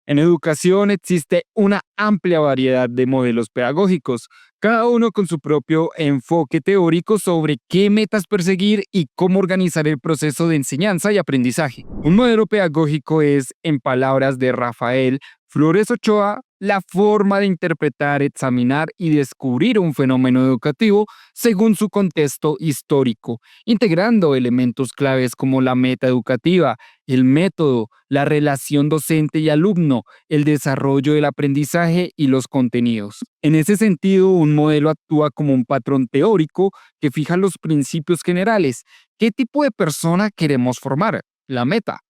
En educación existe una amplia variedad de modelos pedagógicos, cada uno con su propio enfoque teórico sobre qué metas perseguir y cómo organizar el proceso de enseñanza y aprendizaje. Un modelo pedagógico es, en palabras de Rafael Flores Ochoa, la forma de interpretar, examinar y descubrir un fenómeno educativo según su contexto histórico, integrando elementos claves como la meta educativa, el método, la relación docente y alumno, el desarrollo del aprendizaje y los contenidos. En ese sentido, un modelo actúa como un patrón teórico que fija los principios generales. ¿Qué tipo de persona queremos formar? La meta.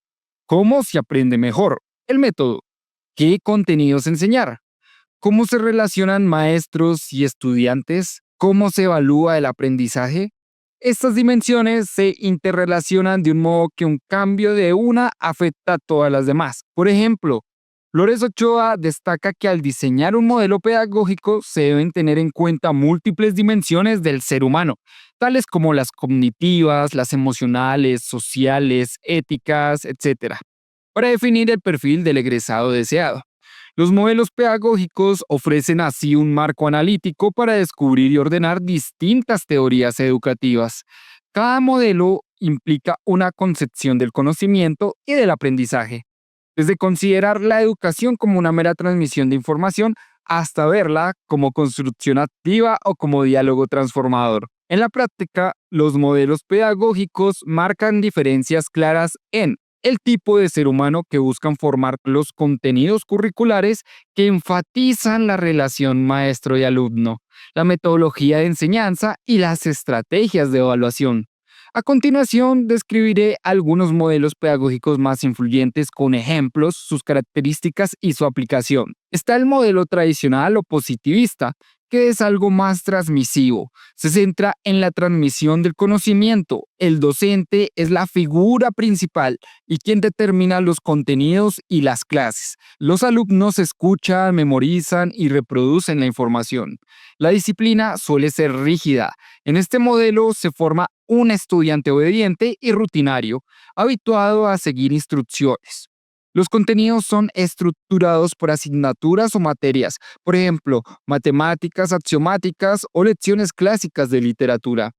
¿Cómo se aprende mejor? El método. ¿Qué contenidos enseñar? ¿Cómo se relacionan maestros y estudiantes? ¿Cómo se evalúa el aprendizaje? Estas dimensiones se interrelacionan de un modo que un cambio de una afecta a todas las demás. Por ejemplo, Flores Ochoa destaca que al diseñar un modelo pedagógico se deben tener en cuenta múltiples dimensiones del ser humano, tales como las cognitivas, las emocionales, sociales, éticas, etc., para definir el perfil del egresado deseado. Los modelos pedagógicos ofrecen así un marco analítico para descubrir y ordenar distintas teorías educativas. Cada modelo implica una concepción del conocimiento y del aprendizaje, desde considerar la educación como una mera transmisión de información hasta verla como construcción activa o como diálogo transformador. En la práctica, los modelos pedagógicos marcan diferencias claras en el tipo de ser humano que buscan formar, los contenidos curriculares que enfatizan la relación maestro y alumno, la metodología de enseñanza y las estrategias de evaluación. A continuación, describiré algunos modelos pedagógicos más influyentes con ejemplos, sus características y su aplicación. Está el modelo tradicional o positivista, que es algo más transmisivo. Se centra en la transmisión del conocimiento. El docente es la figura principal y quien determina los contenidos y las clases. Los alumnos escuchan, memorizan y reproducen la información. La disciplina suele ser rígida. En este modelo se forma un estudiante obediente y rutinario, habituado a seguir instrucciones. Los contenidos son estructurados por asignaturas o materias, por ejemplo, matemáticas, axiomáticas o lecciones clásicas de literatura.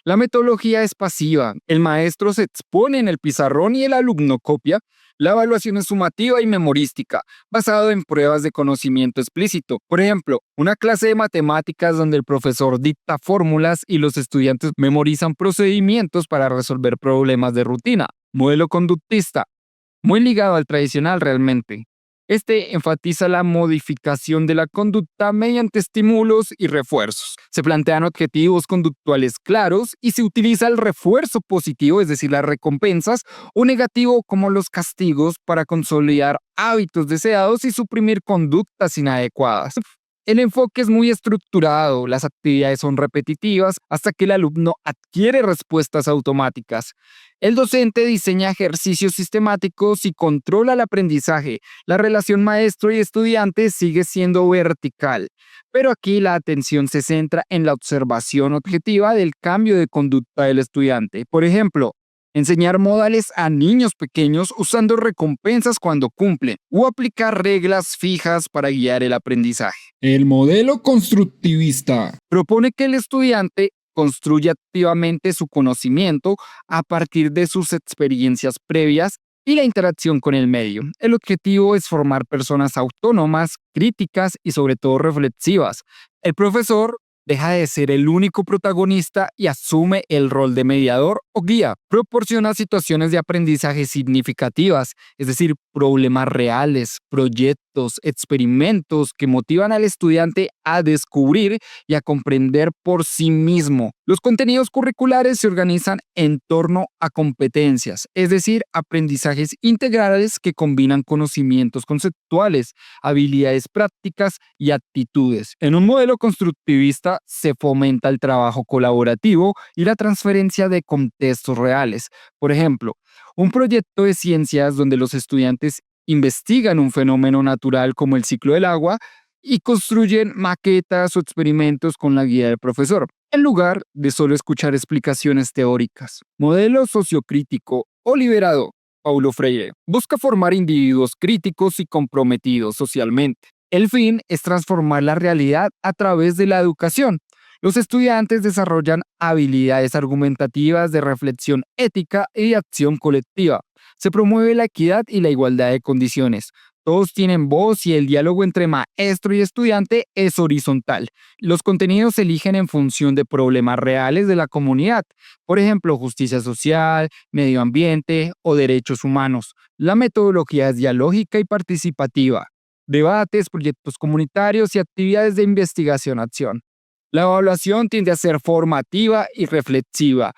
La metodología es pasiva. El maestro se expone en el pizarrón y el alumno copia. La evaluación es sumativa y memorística, basado en pruebas de conocimiento explícito. Por ejemplo, una clase de matemáticas donde el profesor dicta fórmulas y los estudiantes memorizan procedimientos para resolver problemas de rutina. Modelo conductista, muy ligado al tradicional realmente. Este enfatiza la modificación de la conducta mediante estímulos y refuerzos. Se plantean objetivos conductuales claros y se utiliza el refuerzo positivo, es decir, las recompensas, o negativo como los castigos para consolidar hábitos deseados y suprimir conductas inadecuadas. El enfoque es muy estructurado, las actividades son repetitivas hasta que el alumno adquiere respuestas automáticas. El docente diseña ejercicios sistemáticos y controla el aprendizaje. La relación maestro y estudiante sigue siendo vertical, pero aquí la atención se centra en la observación objetiva del cambio de conducta del estudiante. Por ejemplo, enseñar modales a niños pequeños usando recompensas cuando cumplen o aplicar reglas fijas para guiar el aprendizaje. El modelo constructivista. Propone que el estudiante construya activamente su conocimiento a partir de sus experiencias previas y la interacción con el medio. El objetivo es formar personas autónomas, críticas y sobre todo reflexivas. El profesor deja de ser el único protagonista y asume el rol de mediador o guía. Proporciona situaciones de aprendizaje significativas, es decir, problemas reales, proyectos, experimentos que motivan al estudiante a descubrir y a comprender por sí mismo. Los contenidos curriculares se organizan en torno a competencias, es decir, aprendizajes integrales que combinan conocimientos conceptuales, habilidades prácticas y actitudes. En un modelo constructivista se fomenta el trabajo colaborativo y la transferencia de contextos reales. Por ejemplo, un proyecto de ciencias donde los estudiantes investigan un fenómeno natural como el ciclo del agua y construyen maquetas o experimentos con la guía del profesor, en lugar de solo escuchar explicaciones teóricas. Modelo sociocrítico o liberado. Paulo Freire, busca formar individuos críticos y comprometidos socialmente. El fin es transformar la realidad a través de la educación. Los estudiantes desarrollan habilidades argumentativas de reflexión ética y de acción colectiva. Se promueve la equidad y la igualdad de condiciones. Todos tienen voz y el diálogo entre maestro y estudiante es horizontal. Los contenidos se eligen en función de problemas reales de la comunidad, por ejemplo, justicia social, medio ambiente o derechos humanos. La metodología es dialógica y participativa. Debates, proyectos comunitarios y actividades de investigación-acción. La evaluación tiende a ser formativa y reflexiva,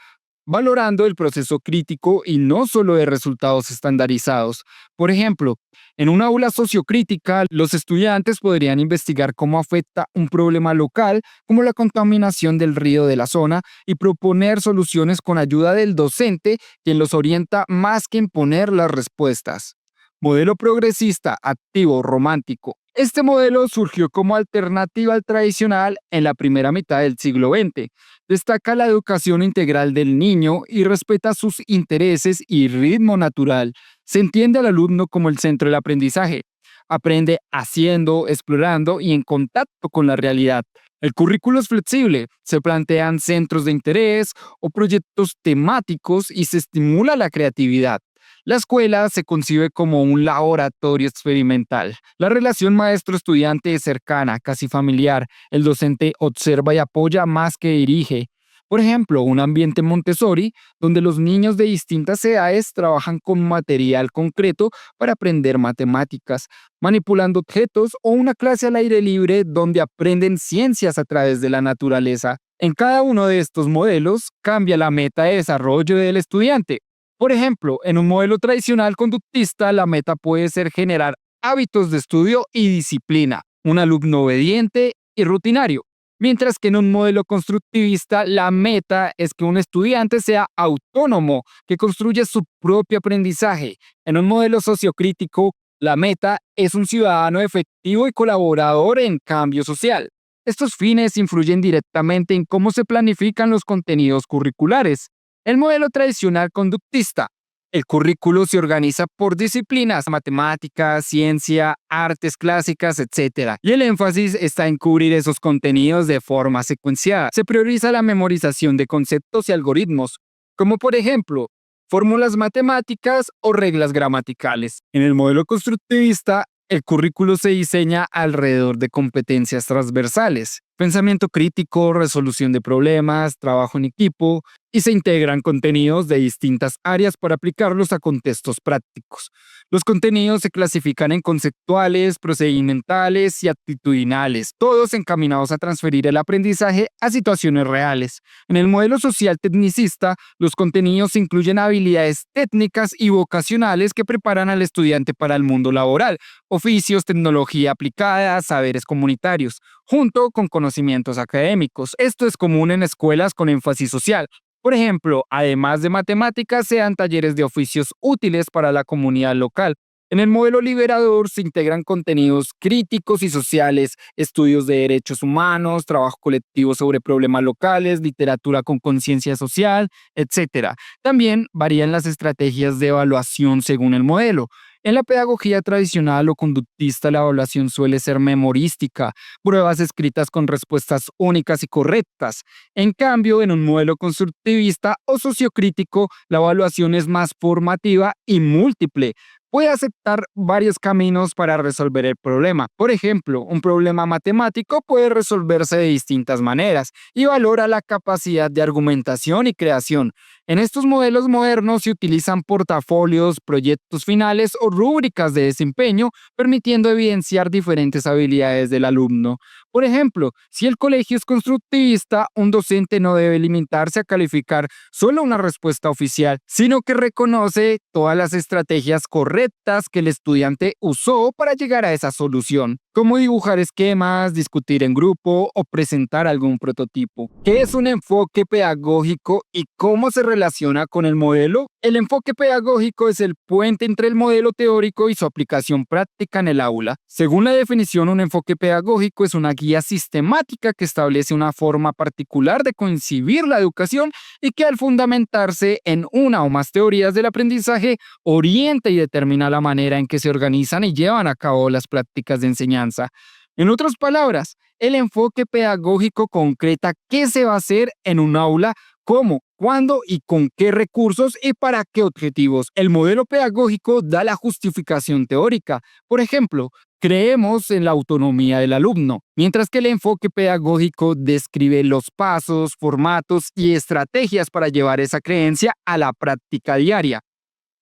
valorando el proceso crítico y no solo de resultados estandarizados. Por ejemplo, en una aula sociocrítica, los estudiantes podrían investigar cómo afecta un problema local, como la contaminación del río de la zona, y proponer soluciones con ayuda del docente, quien los orienta más que imponer las respuestas. Modelo progresista, activo, romántico. Este modelo surgió como alternativa al tradicional en la primera mitad del siglo XX. Destaca la educación integral del niño y respeta sus intereses y ritmo natural. Se entiende al alumno como el centro del aprendizaje. Aprende haciendo, explorando y en contacto con la realidad. El currículo es flexible, se plantean centros de interés o proyectos temáticos y se estimula la creatividad. La escuela se concibe como un laboratorio experimental. La relación maestro-estudiante es cercana, casi familiar. El docente observa y apoya más que dirige. Por ejemplo, un ambiente Montessori donde los niños de distintas edades trabajan con material concreto para aprender matemáticas, manipulando objetos, o una clase al aire libre donde aprenden ciencias a través de la naturaleza. En cada uno de estos modelos cambia la meta de desarrollo del estudiante. Por ejemplo, en un modelo tradicional conductista, la meta puede ser generar hábitos de estudio y disciplina, un alumno obediente y rutinario. Mientras que en un modelo constructivista, la meta es que un estudiante sea autónomo, que construya su propio aprendizaje. En un modelo sociocrítico, la meta es un ciudadano efectivo y colaborador en cambio social. Estos fines influyen directamente en cómo se planifican los contenidos curriculares. El modelo tradicional conductista. El currículo se organiza por disciplinas: matemáticas, ciencia, artes clásicas, etc. Y el énfasis está en cubrir esos contenidos de forma secuenciada. Se prioriza la memorización de conceptos y algoritmos, como por ejemplo, fórmulas matemáticas o reglas gramaticales. En el modelo constructivista, el currículo se diseña alrededor de competencias transversales: pensamiento crítico, resolución de problemas, trabajo en equipo, y se integran contenidos de distintas áreas para aplicarlos a contextos prácticos. Los contenidos se clasifican en conceptuales, procedimentales y actitudinales, todos encaminados a transferir el aprendizaje a situaciones reales. En el modelo social tecnicista, los contenidos incluyen habilidades técnicas y vocacionales que preparan al estudiante para el mundo laboral: oficios, tecnología aplicada, saberes comunitarios, junto con conocimientos académicos. Esto es común en escuelas con énfasis social. Por ejemplo, además de matemáticas, se dan talleres de oficios útiles para la comunidad local. En el modelo liberador se integran contenidos críticos y sociales, estudios de derechos humanos, trabajo colectivo sobre problemas locales, literatura con conciencia social, etc. También varían las estrategias de evaluación según el modelo. En la pedagogía tradicional o conductista, la evaluación suele ser memorística, pruebas escritas con respuestas únicas y correctas. En cambio, en un modelo constructivista o sociocrítico, la evaluación es más formativa y múltiple. Puede aceptar varios caminos para resolver el problema. Por ejemplo, un problema matemático puede resolverse de distintas maneras y valora la capacidad de argumentación y creación. En estos modelos modernos se utilizan portafolios, proyectos finales o rúbricas de desempeño, permitiendo evidenciar diferentes habilidades del alumno. Por ejemplo, si el colegio es constructivista, un docente no debe limitarse a calificar solo una respuesta oficial, sino que reconoce todas las estrategias correctas que el estudiante usó para llegar a esa solución. como dibujar esquemas, discutir en grupo o presentar algún prototipo. ¿Qué es un enfoque pedagógico y cómo se relaciona con el modelo? El enfoque pedagógico es el puente entre el modelo teórico y su aplicación práctica en el aula. Según la definición, un enfoque pedagógico es una guía sistemática que establece una forma particular de concebir la educación y que, al fundamentarse en una o más teorías del aprendizaje, orienta y determina la manera en que se organizan y llevan a cabo las prácticas de enseñanza. En otras palabras, el enfoque pedagógico concreta qué se va a hacer en un aula, cómo, cuándo y con qué recursos y para qué objetivos. El modelo pedagógico da la justificación teórica. Por ejemplo, creemos en la autonomía del alumno, mientras que el enfoque pedagógico describe los pasos, formatos y estrategias para llevar esa creencia a la práctica diaria.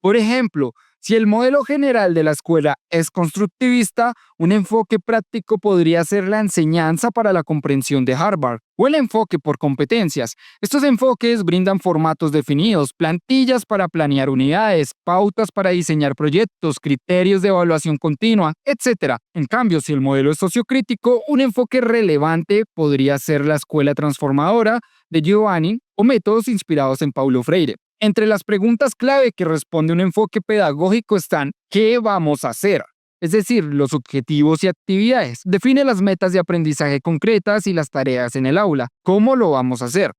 Por ejemplo, si el modelo general de la escuela es constructivista, un enfoque práctico podría ser la enseñanza para la comprensión de Harvard o el enfoque por competencias. Estos enfoques brindan formatos definidos, plantillas para planear unidades, pautas para diseñar proyectos, criterios de evaluación continua, etc. En cambio, si el modelo es sociocrítico, un enfoque relevante podría ser la escuela transformadora de Giovanni o métodos inspirados en Paulo Freire. Entre las preguntas clave que responde un enfoque pedagógico están: ¿qué vamos a hacer? Es decir, los objetivos y actividades. Define las metas de aprendizaje concretas y las tareas en el aula. ¿Cómo lo vamos a hacer?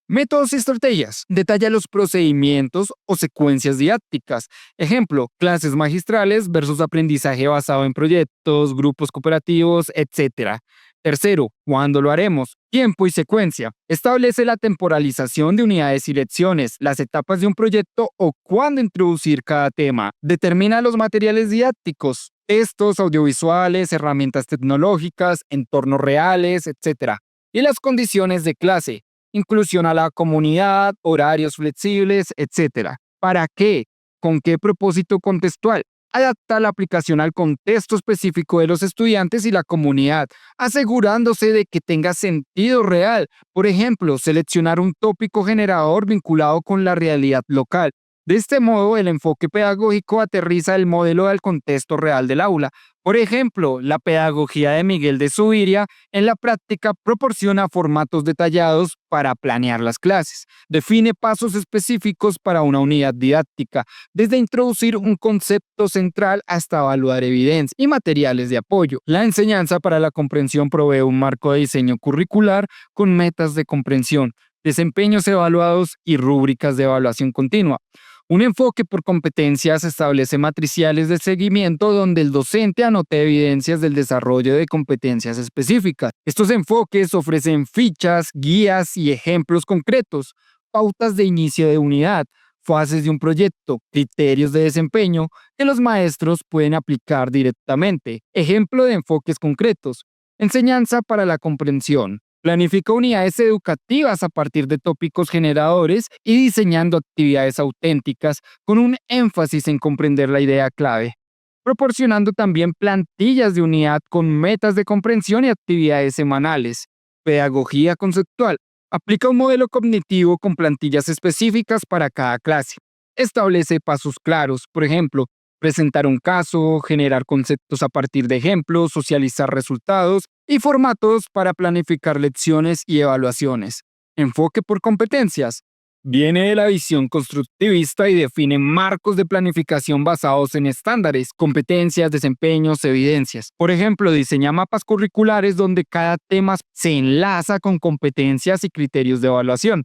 Métodos y estrategias. Detalla los procedimientos o secuencias didácticas. Ejemplo, clases magistrales versus aprendizaje basado en proyectos, grupos cooperativos, etc. Tercero, ¿cuándo lo haremos? Tiempo y secuencia. Establece la temporalización de unidades y lecciones, las etapas de un proyecto o cuándo introducir cada tema. Determina los materiales didácticos, textos, audiovisuales, herramientas tecnológicas, entornos reales, etc. Y las condiciones de clase. Inclusión a la comunidad, horarios flexibles, etc. ¿Para qué? ¿Con qué propósito contextual? Adapta la aplicación al contexto específico de los estudiantes y la comunidad, asegurándose de que tenga sentido real. Por ejemplo, seleccionar un tópico generador vinculado con la realidad local. De este modo, el enfoque pedagógico aterriza el modelo al contexto real del aula. Por ejemplo, la pedagogía de Miguel de Zuviria en la práctica proporciona formatos detallados para planear las clases. Define pasos específicos para una unidad didáctica, desde introducir un concepto central hasta evaluar evidencia y materiales de apoyo. La enseñanza para la comprensión provee un marco de diseño curricular con metas de comprensión, desempeños evaluados y rúbricas de evaluación continua. Un enfoque por competencias establece matriciales de seguimiento donde el docente anota evidencias del desarrollo de competencias específicas. Estos enfoques ofrecen fichas, guías y ejemplos concretos, pautas de inicio de unidad, fases de un proyecto, criterios de desempeño que los maestros pueden aplicar directamente. Ejemplo de enfoques concretos: enseñanza para la comprensión. Planifica unidades educativas a partir de tópicos generadores y diseñando actividades auténticas con un énfasis en comprender la idea clave, proporcionando también plantillas de unidad con metas de comprensión y actividades semanales. Pedagogía conceptual. Aplica un modelo cognitivo con plantillas específicas para cada clase. Establece pasos claros, por ejemplo, presentar un caso, generar conceptos a partir de ejemplos, socializar resultados y formatos para planificar lecciones y evaluaciones. Enfoque por competencias. Viene de la visión constructivista y define marcos de planificación basados en estándares, competencias, desempeños, evidencias. Por ejemplo, diseña mapas curriculares donde cada tema se enlaza con competencias y criterios de evaluación.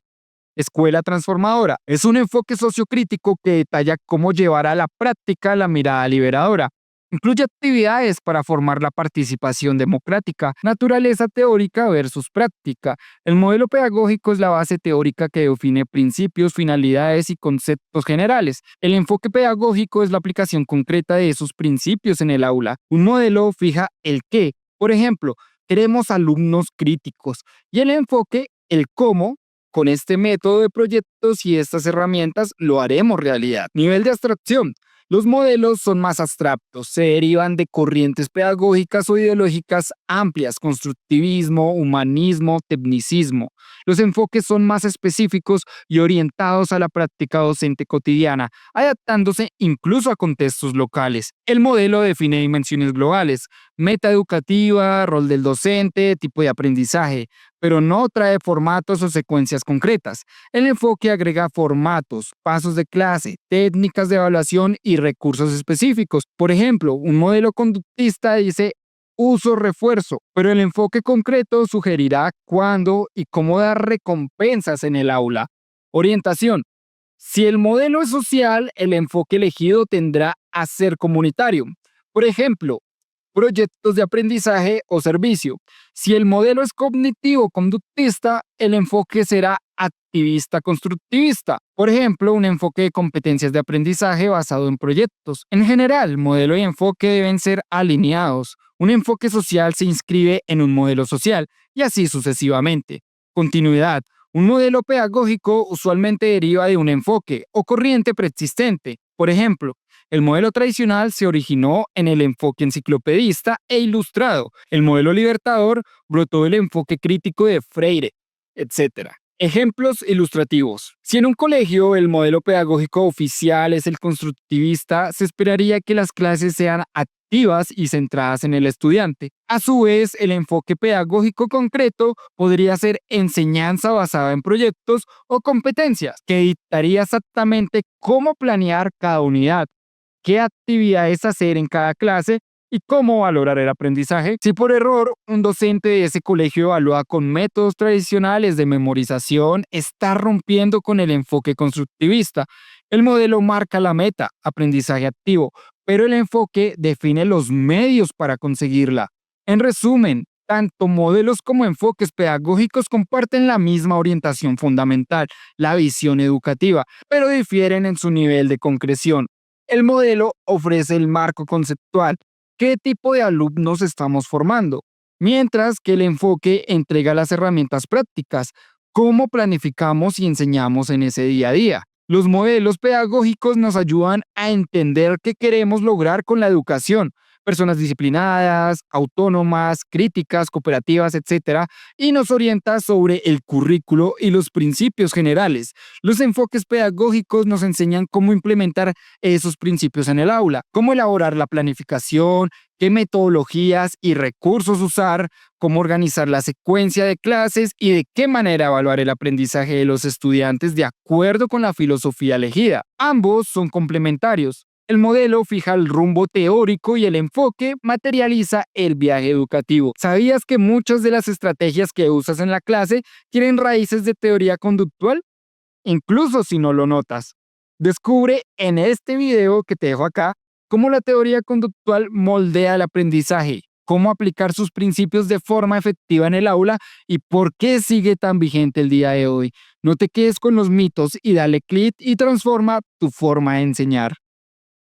Escuela transformadora. Es un enfoque sociocrítico que detalla cómo llevar a la práctica la mirada liberadora. Incluye actividades para formar la participación democrática, naturaleza teórica versus práctica. El modelo pedagógico es la base teórica que define principios, finalidades y conceptos generales. El enfoque pedagógico es la aplicación concreta de esos principios en el aula. Un modelo fija el qué. Por ejemplo, queremos alumnos críticos. Y el enfoque, el cómo. Con este método de proyectos y estas herramientas lo haremos realidad. Nivel de abstracción. Los modelos son más abstractos, se derivan de corrientes pedagógicas o ideológicas amplias, constructivismo, humanismo, tecnicismo. Los enfoques son más específicos y orientados a la práctica docente cotidiana, adaptándose incluso a contextos locales. El modelo define dimensiones globales, meta educativa, rol del docente, tipo de aprendizaje, pero no trae formatos o secuencias concretas. El enfoque agrega formatos, pasos de clase, técnicas de evaluación y recursos específicos. Por ejemplo, un modelo conductista dice uso-refuerzo, pero el enfoque concreto sugerirá cuándo y cómo dar recompensas en el aula. Orientación. Si el modelo es social, el enfoque elegido tendrá a ser comunitario. Por ejemplo, proyectos de aprendizaje o servicio. Si el modelo es cognitivo-conductista, el enfoque será activista-constructivista. Por ejemplo, un enfoque de competencias de aprendizaje basado en proyectos. En general, modelo y enfoque deben ser alineados. Un enfoque social se inscribe en un modelo social y así sucesivamente. Continuidad. Un modelo pedagógico usualmente deriva de un enfoque o corriente preexistente. Por ejemplo, el modelo tradicional se originó en el enfoque enciclopedista e ilustrado. El modelo libertador brotó del enfoque crítico de Freire, etc. Ejemplos ilustrativos. Si en un colegio el modelo pedagógico oficial es el constructivista, se esperaría que las clases sean activas y centradas en el estudiante. A su vez, el enfoque pedagógico concreto podría ser enseñanza basada en proyectos o competencias, que dictaría exactamente cómo planear cada unidad, qué actividades hacer en cada clase y cómo valorar el aprendizaje. Si por error un docente de ese colegio evalúa con métodos tradicionales de memorización, está rompiendo con el enfoque constructivista. El modelo marca la meta, aprendizaje activo, pero el enfoque define los medios para conseguirla. En resumen, tanto modelos como enfoques pedagógicos comparten la misma orientación fundamental, la visión educativa, pero difieren en su nivel de concreción. El modelo ofrece el marco conceptual, qué tipo de alumnos estamos formando, mientras que el enfoque entrega las herramientas prácticas, cómo planificamos y enseñamos en ese día a día. Los modelos pedagógicos nos ayudan a entender qué queremos lograr con la educación, personas disciplinadas, autónomas, críticas, cooperativas, etc., y nos orienta sobre el currículo y los principios generales. Los enfoques pedagógicos nos enseñan cómo implementar esos principios en el aula, cómo elaborar la planificación, qué metodologías y recursos usar, cómo organizar la secuencia de clases y de qué manera evaluar el aprendizaje de los estudiantes de acuerdo con la filosofía elegida. Ambos son complementarios. El modelo fija el rumbo teórico y el enfoque materializa el viaje educativo. ¿Sabías que muchas de las estrategias que usas en la clase tienen raíces de teoría conductual? Incluso si no lo notas. Descubre en este video que te dejo acá cómo la teoría conductual moldea el aprendizaje, cómo aplicar sus principios de forma efectiva en el aula y por qué sigue tan vigente el día de hoy. No te quedes con los mitos y dale clic y transforma tu forma de enseñar.